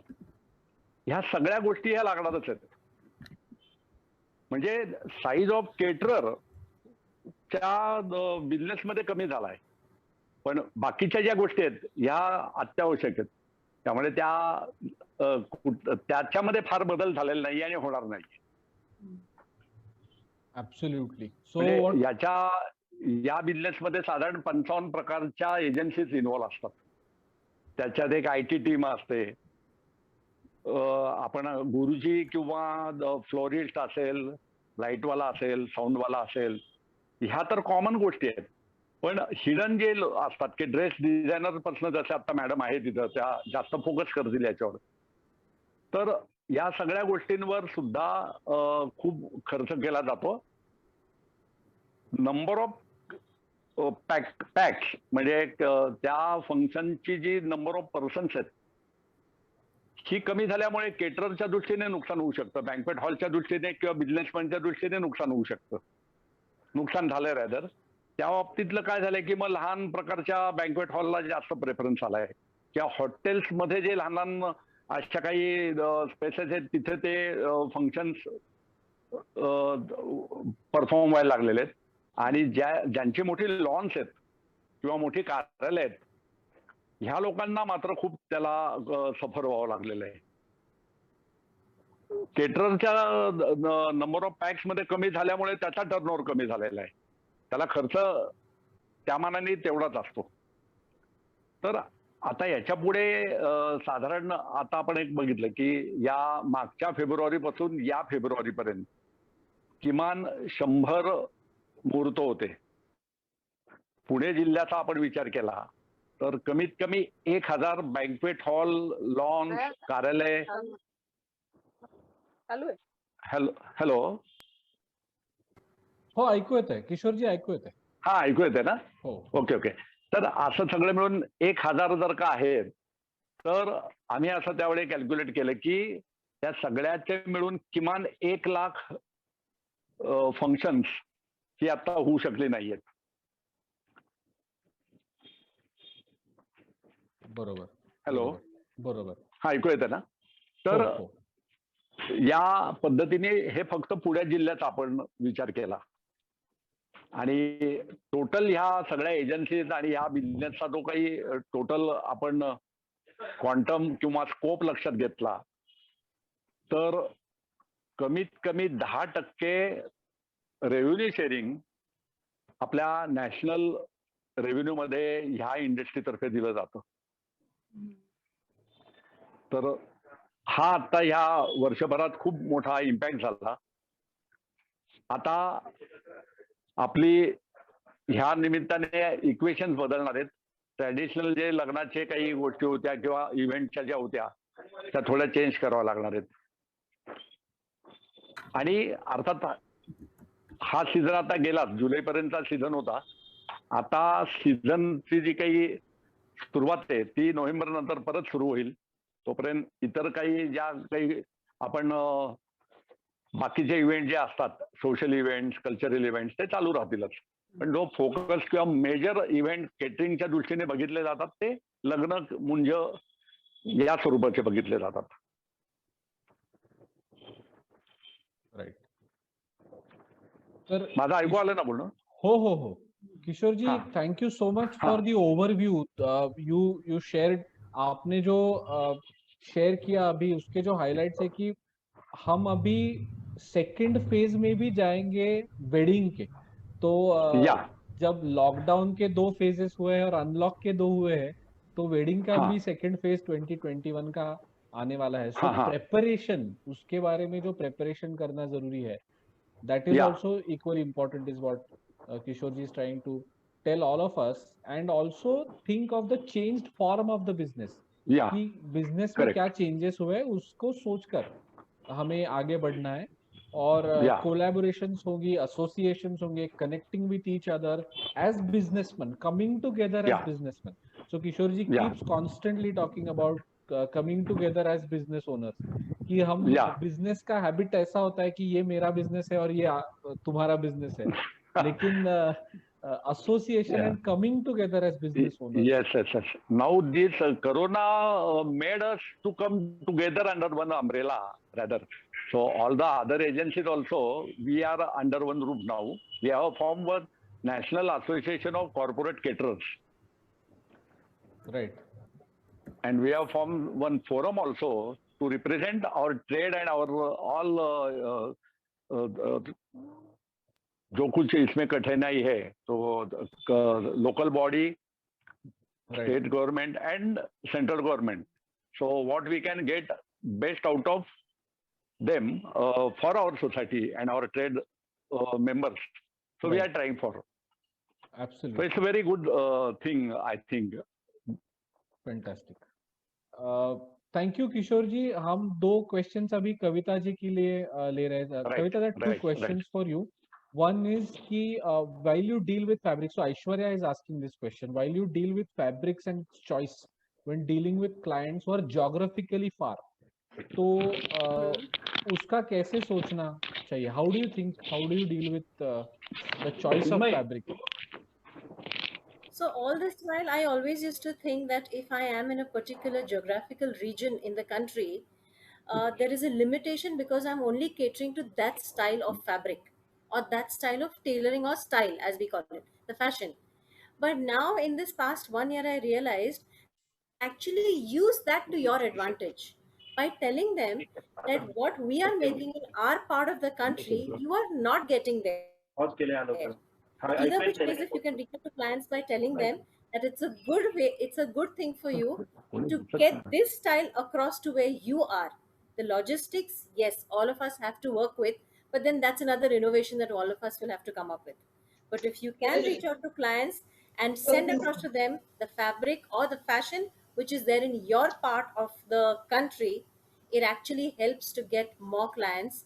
ह्या सगळ्या गोष्टी ह्या लागणारच आहेत. म्हणजे साईज ऑफ केटरर च्या बिझनेसमध्ये कमी झालाय, पण बाकीच्या ज्या गोष्टी आहेत ह्या अत्यावश्यक आहेत. त्यामुळे त्याच्यामध्ये फार बदल झालेला नाही आणि होणार नाही. Absolutely. So या बिझनेसमध्ये साधारण 55 प्रकारच्या एजन्सीज इन्व्हॉल्व असतात. त्याच्यात एक IT टीम असते, आपण गुरुजी किंवा फ्लोरिस्ट असेल, लाईटवाला असेल, साऊंडवाला असेल, ह्या तर कॉमन गोष्टी आहेत. पण हिडन जे असतात की ड्रेस डिझायनर पासून, जसे आता मॅडम आहे तिथं, त्या जास्त फोकस करतील याच्यावर. तर या सगळ्या गोष्टींवर सुद्धा खूप खर्च केला जातो. नंबर ऑफ पॅक्स म्हणजे त्या फंक्शनची जी नंबर ऑफ पर्सन्स आहेत ही कमी झाल्यामुळे केटररच्या दृष्टीने नुकसान होऊ शकतं, बँक्वेट हॉलच्या दृष्टीने किंवा बिझनेसमॅनच्या दृष्टीने नुकसान होऊ शकतं. नुकसान झालंय रॅदर. त्या बाबतीतलं काय झालंय की मग लहान प्रकारच्या बँक्वेट हॉलला जास्त प्रेफरन्स आलाय, किंवा हॉटेल्समध्ये जे लहान लहान अशा काही स्पेसेस आहेत तिथे ते फंक्शन्स परफॉर्म व्हायला लागलेले आहेत. आणि ज्यांची मोठी लॉन्स आहेत किंवा मोठी कार्यालय आहेत, ह्या लोकांना मात्र खूप त्याला सफर व्हावं लागलेलं आहे. केटररच्या नंबर ऑफ पॅक्स मध्ये कमी झाल्यामुळे त्याचा टर्नओव्हर कमी झालेला आहे, त्याला खर्च त्या मानाने तेवढाच असतो. तर आता याच्या पुढे साधारण आता आपण एक बघितलं की या मागच्या फेब्रुवारीपासून या फेब्रुवारीपर्यंत किमान 100 मुहूर्त होते. पुणे जिल्ह्याचा आपण विचार केला तर कमीत कमी 1,000 बँक्वेट हॉल, लॉन्स, कार्यालय. हॅलो. हो, ऐकू येतंय किशोरजी, ऐकू येतंय. हा, ऐकू येते ना? हो. Okay okay. तर असं सगळं मिळून 1,000 जर का आहेत, तर आम्ही असं त्यावेळी कॅल्क्युलेट केलं की त्या सगळ्याचे मिळून किमान 1,00,000 फंक्शन्स ही आता होऊ शकली नाहीयेत. बरोबर. हॅलो, बरोबर. हा, ऐकू येते ना? हो, तर हो. या पद्धतीने हे फक्त पुणे जिल्ह्याचा आपण विचार केला आणि टोटल ह्या सगळ्या एजन्सीज आणि ह्या बिझनेसचा जो काही टोटल आपण क्वांटम किंवा स्कोप लक्षात घेतला, तर कमीत कमी 10% रेव्हेन्यू शेअरिंग आपल्या नॅशनल रेव्हेन्यू मध्ये ह्या इंडस्ट्रीतर्फे दिलं जातं. तर हा आता ह्या वर्षभरात खूप मोठा इम्पॅक्ट झाला. आता आपली ह्या निमित्ताने इक्वेशन्स बदलणार आहेत. ट्रॅडिशनल जे लग्नाचे काही गोष्टी होत्या किंवा इव्हेंटच्या ज्या होत्या त्या थोड्या चेंज कराव्या लागणार आहेत. आणि अर्थात हा सीझन आता गेला, जुलैपर्यंतचा सीझन होता. आता सीझनची जी काही सुरुवात आहे ती नोव्हेंबर नंतर परत सुरू होईल. तोपर्यंत इतर काही ज्या काही आपण बाकीचे इव्हेंट जे असतात, सोशल इव्हेंट्स, कल्चरल इव्हेंट्स, ते चालू राहतीलच. पण जो फोकस किंवा मेजर इव्हेंट केटरिंगच्या दृष्टीने बघितले जातात ते लग्न, मुंज या स्वरूपाचे बघितले जातात. राईट. तर माझं ऐकू आलं ना बोलणं? हो हो हो. किशोर जी, हाँ. थैंक यू सो मच हाँ. For the overview. You shared, आपने जो शेयर किया अभी, उसके जो हाइलाइट्स है कि हम अभी सेकंड फेज में भी जाएंगे वेडिंग के. तो या जब लॉकडाउन के 2 फेजेस हुए हैं और अनलॉक के 2 हुए हैं, तो वेडिंग का हाँ. भी सेकंड फेज 2021 का आने वाला है. सो हाँ, हाँ. प्रेपरेशन, उसके बारे में जो प्रेपरेशन करना जरूरी है, that is Yeah. also equally important, is what Kishore ji is trying to tell all of us. And also think of the changed form of the business, या कि बिजनेस में Correct. क्या चेंजेस हुए हैं उसको सोचकर हमें आगे बढ़ना है. और Yeah. कोलैबोरेशंस होगी, एसोसिएशंस होंगे, connecting with each other as businessmen, coming together as Yeah. Businessmen. So Kishore ji Yeah. Keeps constantly talking about coming together as business owners, कि हम Yeah. बिजनेस का हैबिट ऐसा होता है कि ये मेरा बिजनेस है और ये तुम्हारा बिजनेस है, लेकिन association Yeah. and coming together as business owners. Yes. Now this Corona made us to come together under one umbrella rather. So all the other agencies also, we are under one roof now. We have formed one National Association of Corporate Caterers. Right. And we have formed one forum also to represent our trade and our all जो कुछ इसमें कठिनाई है, तो local body, Right. state government and central government. So what we can get best out of them for our society and our trade members. So we Right. are trying for. So Absolutely. it's a very good thing, I think. Fantastic. Thank you Kishore ji. हम 2 questions अभी कविता जी के लिए ले रहे हैं. Right, Kavita, there are 2 right. questions for you. One is कि while you deal with fabrics, so Aishwarya is asking this question, while you deal with fabrics and choice when dealing with clients who are geographically far, तो उसका कैसे सोचना चाहिए? How do you think, how do you deal with the choice of fabric? So all this while, I always used to think that if I am in a particular geographical region in the country, there is a limitation because I'm only catering to that style of fabric or that style of tailoring or style, as we call it, the fashion. But now, in this past 1 year, I realized that you can actually use that to your advantage by telling them that what we are making in our part of the country, you are not getting there. Either which ways, if you can reach out to clients by telling them that it's a good way, it's a good thing for you to get this style across to where you are. The logistics, yes, all of us have to work with, but then that's another innovation that all of us will have to come up with. But if you can reach out to clients and send across to them the fabric or the fashion which is there in your part of the country, it actually helps to get more clients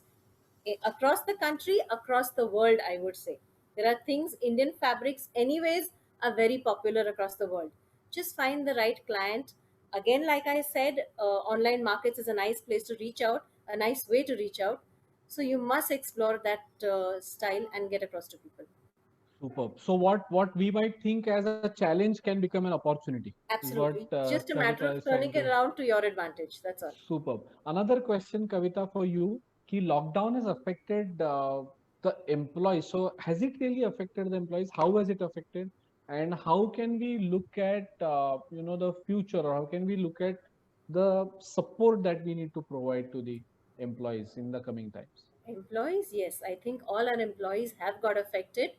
across the country, across the world, I would say. There are things, Indian fabrics anyways are very popular across the world. Just find the right client. Again, like I said, online markets is a nice place to reach out, a nice way to reach out. So you must explore that style and get across to people. Superb. So what we might think as a challenge can become an opportunity, is what Absolutely, just a matter Kavita of is trying turning it to. around to your advantage, that's all. Superb. Another question, Kavita, for you. Ki lockdown has affected the employees. So has it really affected the employees? How has it affected? And how can we look at the future, or how can we look at the support that we need to provide to the employees in the coming times? Employees, yes, I think all our employees have got affected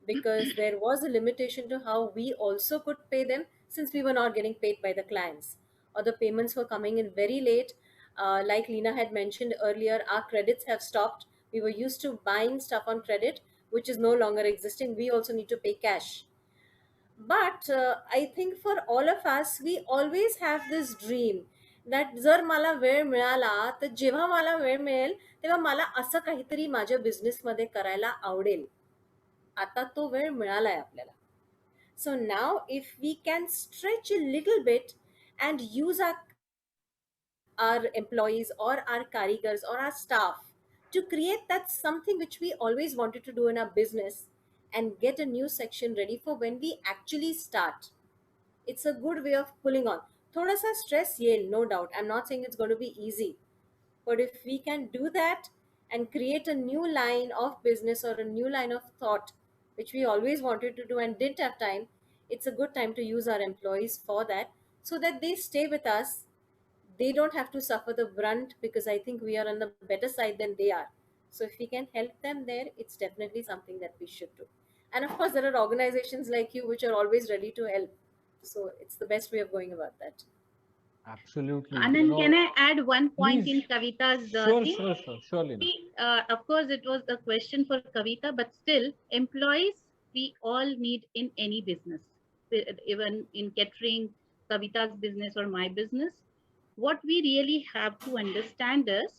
because there was a limitation to how we also could pay them since we were not getting paid by the clients, or the payments were coming in very late. Like Lena had mentioned earlier, our credits have stopped. We were used to buying stuff on credit, which is no longer existing. We also need to pay cash. But I think for all of us, we always have this dream that जर मला वेळ मिळाला तर जेव्हा मला वेळ मिळेल तेव्हा मला असं काहीतरी माझ्या बिझनेसमध्ये करायला आवडेल. आता तो वेळ मिळालाय आपल्याला. So now if we can stretch a little bit and use our employees or our karigars or our staff to create that something which we always wanted to do in our business and get a new section ready for when we actually start, it's a good way of pulling on. Thoda sa stress येईल, no doubt. I'm not saying it's going to be easy. But if we can do that and create a new line of business or a new line of thought, which we always wanted to do and didn't have time, it's a good time to use our employees for that so that they stay with us. They don't have to suffer the brunt because I think we are on the better side than they are. So if we can help them there, it's definitely something that we should do. And of course, there are organizations like you which are always ready to help. So it's the best way of going about that. Absolutely. Anand, can I add one point Please. in Kavita's Sure, thing? sure, sure, sure, Lina. Of course, it was a question for Kavita, but still, employees we all need in any business, even in catering, Kavita's business or my business. What we really have to understand is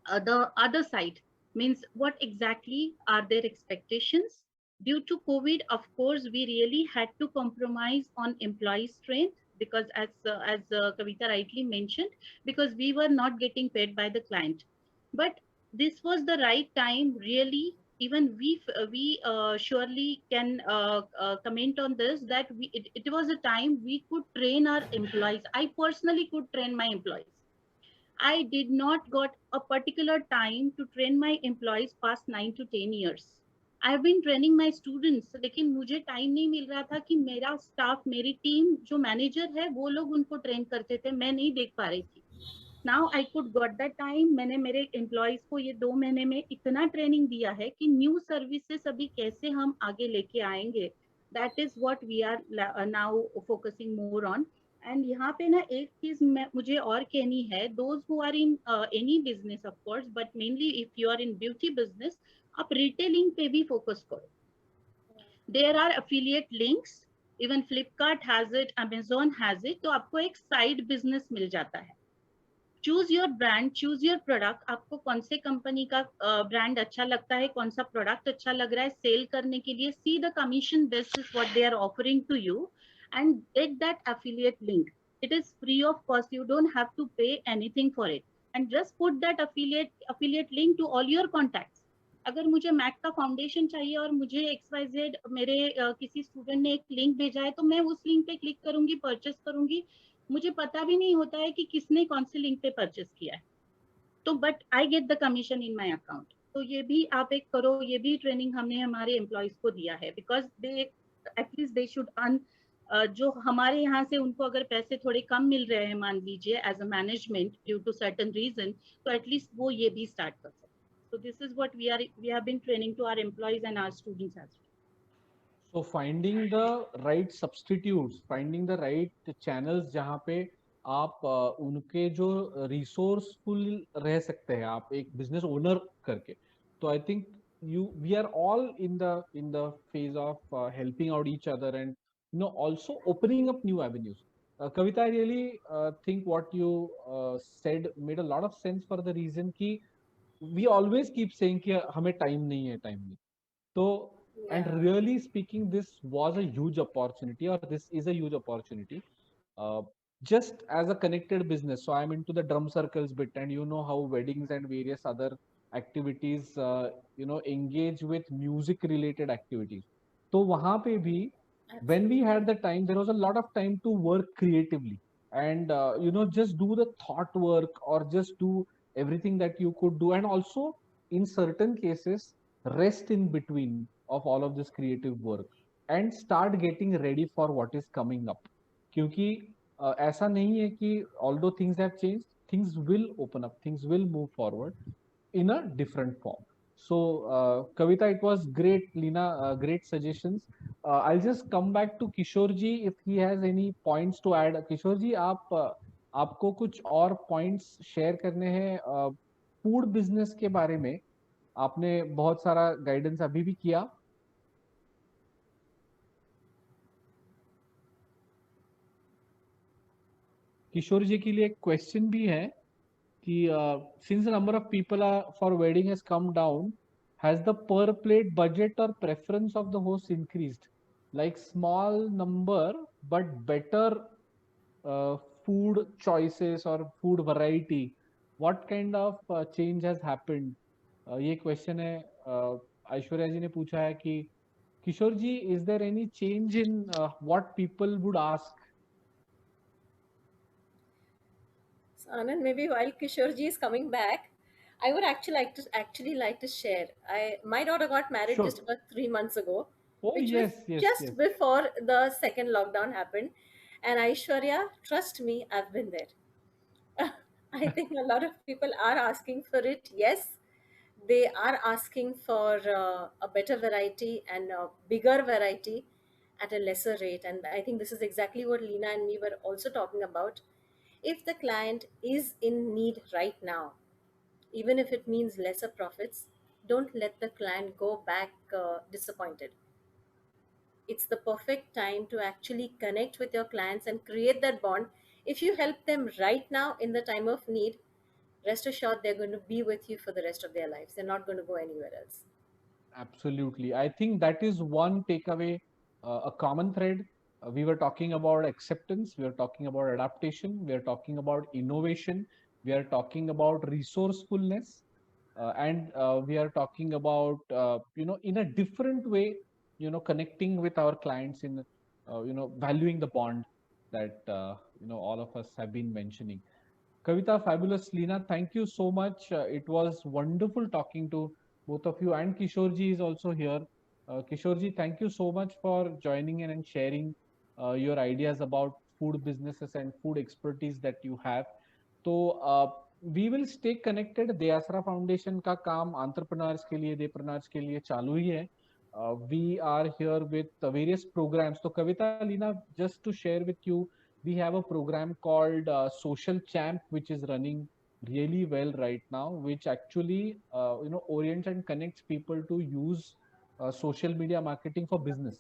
the other side, means what exactly are their expectations. Due to COVID, of course, we really had to compromise on employee strength because as Kavita rightly mentioned, because we were not getting paid by the client. But this was the right time, really. Even we surely can comment on this, that it was a time we could train our employees. I personally could train my employees. I did not got a particular time to train my employees past 9 to 10 years. I've been training my students, लेकिन मुझे time नहीं मिल रहा था कि मेरा staff, मेरी team जो manager है वो लोग उनको ट्रेन करते थे, मैं नहीं देख पा रही थी. Now I could got that time. मैंने मेरे एम्प्लॉयज को ये 2 महीने में इतना ट्रेनिंग दिया है कि न्यू सर्विसेज अभी कैसे हम आगे लेके आएंगे. That is what we are now focusing more on. And यहाँ पे ना एक चीज मुझे और कहनी है, those who are in any business of course, but mainly if you are in beauty business, आप रिटेलिंग पे भी फोकस करो. There are affiliate links, even Flipkart has it, Amazon has it. तो आपको एक साइड बिजनेस मिल जाता है. Choose your brand, choose your product. आपको कौन से कंपनी का ब्रांड अच्छा लगता है, कौन सा प्रोडक्ट अच्छा लग रहा है सेल करने के लिए. See the commission basis what they are offering to you and get that affiliate link. It is free of cost. You don't have to pay anything for it. And just put that affiliate link to all your contacts. अगर मुझे Mac का foundation चाहिए और मुझे XYZ मेरे किसी student ने एक लिंक भेजा है, तो मैं उस लिंक पे क्लिक करूंगी, परचेस करूंगी. मुझे पता भी नहीं होता है कि किसने कौन से लिंक पे परचेस किया है. तो but I get the commission in my account. तो ये भी आप एक करो. ये भी ट्रेनिंग हमने हमारे एम्प्लॉयज को दिया है, because they at least they should earn. जो हमारे यहाँ से उनको अगर पैसे थोड़े कम मिल रहे हैं, मान लीजिए as a management due to certain reason, तो एटलीस्ट वो ये भी स्टार्ट कर सकते. So this is what we have been training to our employees and our students as well. So finding the right substitutes, finding the right channels जहाँ पे आप उनके जो resourceful रह सकते हैं आप एक business owner करके. तो I think we are all in the phase of helping out each other and also opening up new avenues. Kavita, I really think what you said made a lot of sense for the reason कि we always keep saying कि हमें time नहीं है. So, and Yeah. really speaking, this was a huge opportunity, or this is a huge opportunity. Uh, just as a connected business, so I'm into the drum circles bit, and you know how weddings and various other activities, engage with music related activities. So वहाँ पे भी, when we Absolutely. had the time, there was a lot of time to work creatively, and just do the thought work, or just do everything that you could do, and also in certain cases rest in between of all of this creative work, and start getting ready for what is coming up. क्योंकि ऐसा नहीं है कि although things have changed, things will open up, things will move forward in a different form. So, Kavita, it was great. Lina, great suggestions. I'll just come back to Kishore ji if he has any points to add. Kishore ji, आपको कुछ और points share करने हैं food business के बारे में? आपने बहुत सारा गाइडेंस अभी भी किया. किशोर जी के लिए एक क्वेश्चन भी है कि since the number of people for wedding has come down, has the per plate budget or preference of the host increased? Like small number but better uh, food choices or food variety. What kind of change has happened? ये question है. ऐश्वर्या जी ने पूछा है कि किशोर जी, is there any change in what people would ask? So Anand, maybe while Kishorji is coming back, I would actually like to share. My daughter got married Sure. just about 3 months ago, Oh, which was yes, yes, yes. just before the second lockdown happened. And Aishwarya, trust me, I've been there. I think a lot of people are asking for it. Yes, they are asking for a better variety and a bigger variety at a lesser rate. And I think this is exactly what Lena and me were also talking about. If the client is in need right now, even if it means lesser profits, don't let the client go back disappointed. It's the perfect time to actually connect with your clients and create that bond. If you help them right now in the time of need, rest assured they're going to be with you for the rest of their lives. They're not going to go anywhere else. Absolutely. I think that is one takeaway, a common thread. We were talking about acceptance, we are talking about adaptation, we are talking about innovation, we are talking about resourcefulness, and we are talking about, in a different way, connecting with our clients in, valuing the bond that, all of us have been mentioning. Kavita, fabulous. Lina, thank you so much. It was wonderful talking to both of you, and Kishorji is also here. Kishorji, thank you so much for joining in and sharing your ideas about food businesses and food expertise that you have. So, we will stay connected. Deyasra Foundation का काम entrepreneurs के लिए, depreneurs के लिए चालू ही है. We are here with various programs. So, Kavita, Lina, just to share with you, we have a program called Social Champ, which is running really well right now, which actually orients and connects people to use social media marketing for business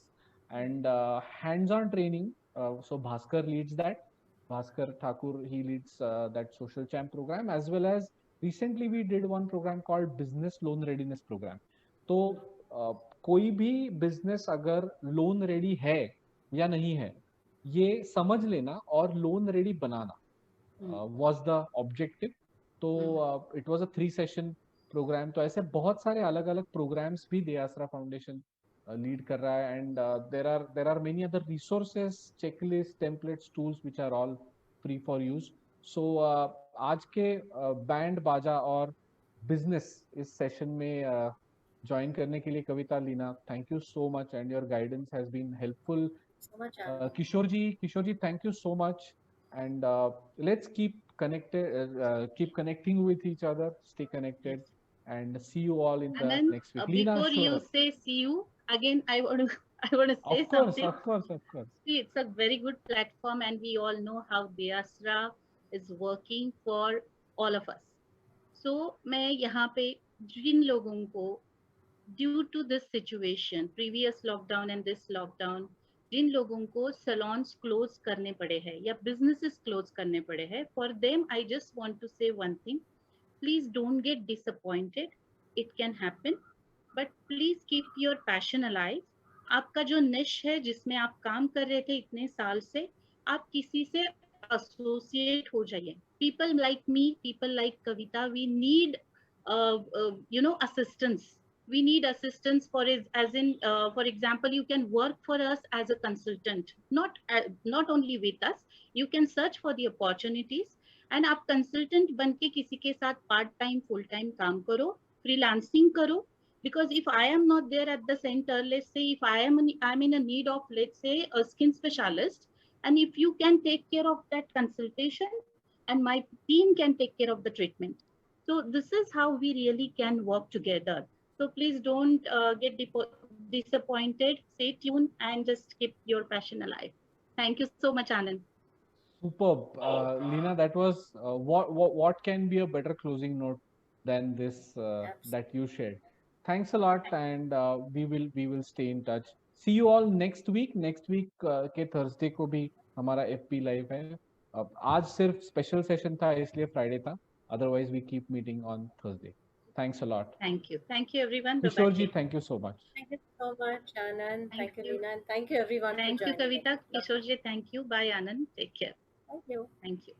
and hands-on training. So Bhaskar leads that. Bhaskar Thakur, he leads that Social Champ program, as well as recently we did one program called Business Loan Readiness Program. तो कोई भी business अगर loan ready है या नहीं है, ये समझ लेना और loan ready banana was the objective. तो it was a 3 session program. तो ऐसे बहुत सारे अलग अलग programs भी दे आसरा फाउंडेशन लीड कर रहा है, and there are many other resources, checklists, templates, tools which are all free for use. So आज के बैंड बाजा और बिजनेस इस सेशन में ज्वाइन करने के लिए Kavita, Leena, thank you so much, and your guidance has been helpful. So much, Anand. Kishore ji, thank you so much, and let's keep connected, keep connecting with each other, stay Yes. connected, and see you all in And the then next week. Lina, before you sure, say see you again, I want to I want to of say course, something. of course, of course. See, it's a very good platform, and we all know how Deyasra is working for all of us. So मैं यहाँ पे जिन लोगों को due to this situation, previous lockdown and this lockdown, जिन लोगों को salons close करने पड़े हैं या businesses close करने पड़े हैं, for them I just want to say one thing: please don't get disappointed. It can happen, but please please keep your passion alive. आपका जो निश है जिसमें आप काम कर रहे थे इतने साल से, आप किसी से एसोसिएट हो जाइए. People like me, people like Kavita, we need assistance. We need assistance for as in for example, you can work for us as a consultant, not only with us. You can search for the opportunities and आप consultant बन के किसी के साथ part time full time काम करो, freelancing करो. Because if I am not there at the center, let's say if I'm in a need of, let's say, a skin specialist, and if you can take care of that consultation and my team can take care of the treatment. So this is how we really can work together. So please don't get disappointed. Stay tuned and just keep your passion alive. Thank you so much, Anand. Superb. Lina, that was what can be a better closing note than this that you shared. Thanks a lot, and we will stay in touch. See you all next week. Next week के Thursday को भी हमारा FP live है. आज सिर्फ special session था इसलिए Friday था. Otherwise we keep meeting on Thursday. Thanks a lot. Thank you. Thank you, everyone. Bye-bye. Kishorji, thank you so much. Thank you so much, Anand. Thank you, you. Leena. And thank you, everyone, Thank for you, joining. Kavita. Kishorji, thank you. Bye, Anand. Take care. Thank you. Thank you.